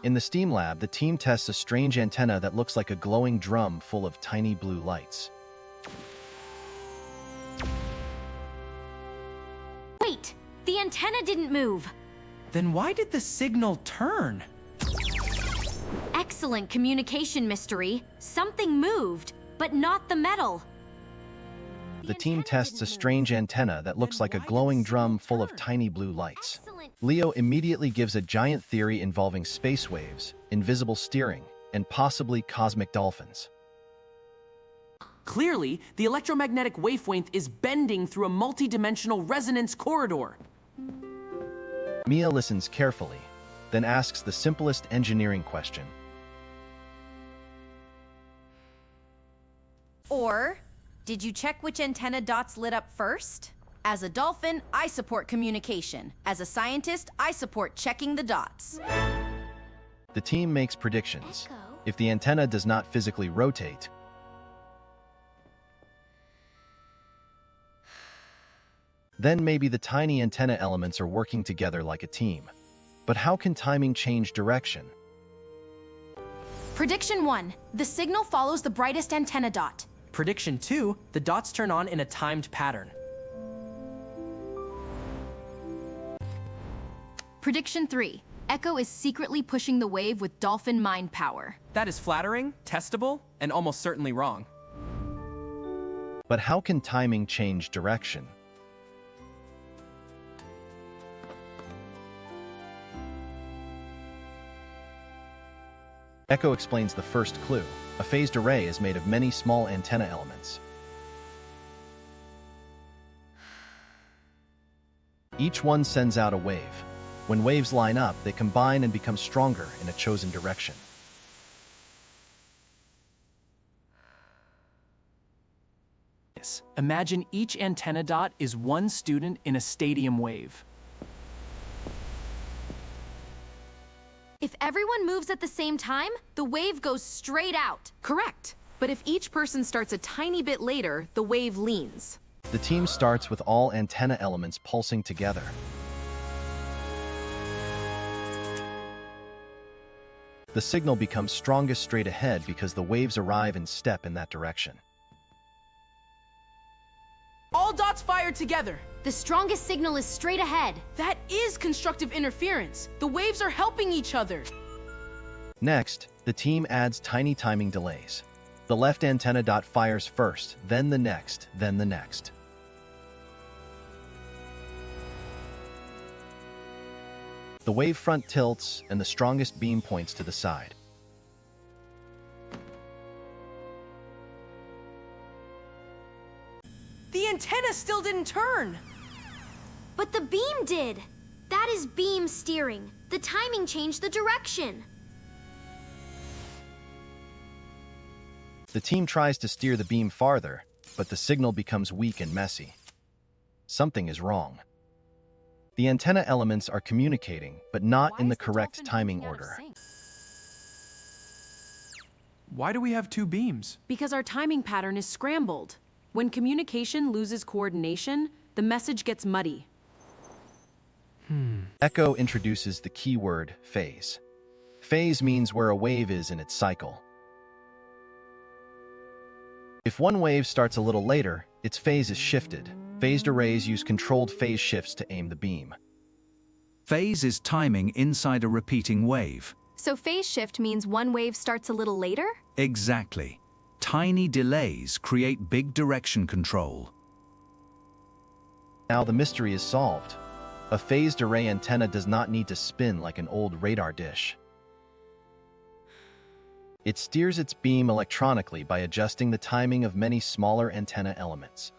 In the STEAM lab, the team tests a strange antenna that looks like a glowing drum full of tiny blue lights. Wait! The antenna didn't move! Then why did the signal turn? Excellent communication, Mystery. Something moved, but not the metal. The team tests a strange antenna that looks like a glowing drum full of tiny blue lights. Leo immediately gives a giant theory involving space waves, invisible steering, and possibly cosmic dolphins. Clearly, the electromagnetic wavelength is bending through a multi-dimensional resonance corridor. Mia listens carefully, then asks the simplest engineering question. Or, did you check which antenna dots lit up first? As a dolphin, I support communication. As a scientist, I support checking the dots. The team makes predictions. If the antenna does not physically rotate, then maybe the tiny antenna elements are working together like a team. But how can timing change direction? Prediction 1. The signal follows the brightest antenna dot. Prediction 2, the dots turn on in a timed pattern. Prediction 3. Echo is secretly pushing the wave with dolphin mind power. That is flattering, testable, and almost certainly wrong. But how can timing change direction? Echo explains the first clue. A phased array is made of many small antenna elements. Each one sends out a wave. When waves line up, they combine and become stronger in a chosen direction. Imagine each antenna dot is one student in a stadium wave. If everyone moves at the same time, the wave goes straight out. Correct. But if each person starts a tiny bit later, the wave leans. The team starts with all antenna elements pulsing together. The signal becomes strongest straight ahead because the waves arrive in step in that direction. All dots fire together. The strongest signal is straight ahead. That is constructive interference. The waves are helping each other. Next, the team adds tiny timing delays. The left antenna dot fires first, then the next, then the next. The wave front tilts, and the strongest beam points to the side. The antenna still didn't turn. But the beam did. That is beam steering. The timing changed the direction. The team tries to steer the beam farther, but the signal becomes weak and messy. Something is wrong. The antenna elements are communicating, but not in the correct timing order. Why do we have two beams? Because our timing pattern is scrambled. When communication loses coordination, the message gets muddy. Echo introduces the keyword phase. Phase means where a wave is in its cycle. If one wave starts a little later, its phase is shifted. Phased arrays use controlled phase shifts to aim the beam. Phase is timing inside a repeating wave. So phase shift means one wave starts a little later? Exactly. Tiny delays create big direction control. Now the mystery is solved. A phased array antenna does not need to spin like an old radar dish. It steers its beam electronically by adjusting the timing of many smaller antenna elements.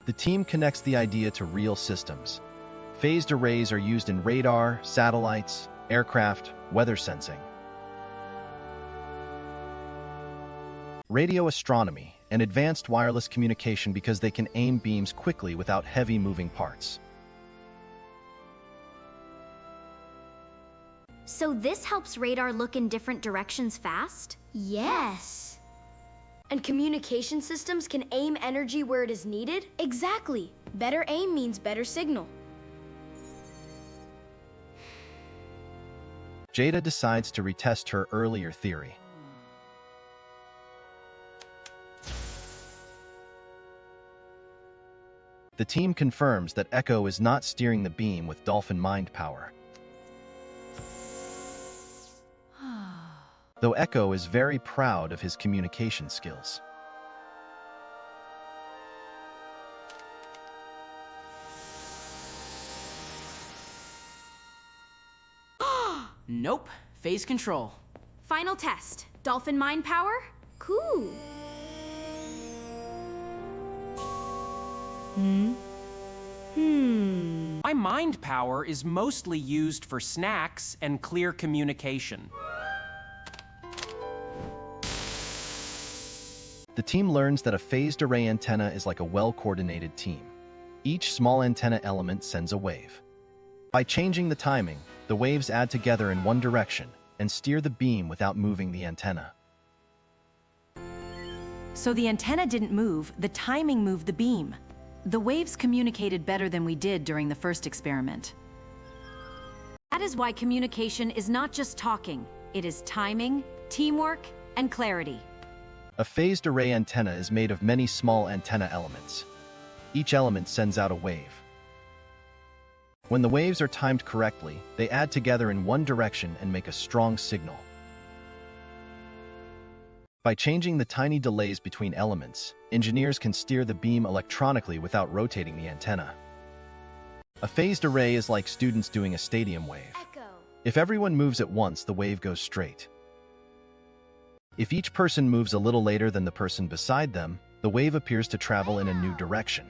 The team connects the idea to real systems. Phased arrays are used in radar, satellites, aircraft, weather sensing, radio astronomy, and advanced wireless communication because they can aim beams quickly without heavy moving parts. So this helps radar look in different directions fast? Yes. And communication systems can aim energy where it is needed? Exactly. Better aim means better signal. Jada decides to retest her earlier theory. The team confirms that Echo is not steering the beam with Dolphin mind power. Though Echo is very proud of his communication skills. Nope. Phase control. Final test. Dolphin mind power? Cool. My mind power is mostly used for snacks and clear communication. The team learns that a phased array antenna is like a well-coordinated team. Each small antenna element sends a wave. By changing the timing, the waves add together in one direction and steer the beam without moving the antenna. So the antenna didn't move, the timing moved the beam. The waves communicated better than we did during the first experiment. That is why communication is not just talking. It is timing, teamwork, and clarity. A phased array antenna is made of many small antenna elements. Each element sends out a wave. When the waves are timed correctly, they add together in one direction and make a strong signal. By changing the tiny delays between elements, engineers can steer the beam electronically without rotating the antenna. A phased array is like students doing a stadium wave. Echo. If everyone moves at once, the wave goes straight. If each person moves a little later than the person beside them, the wave appears to travel in a new direction.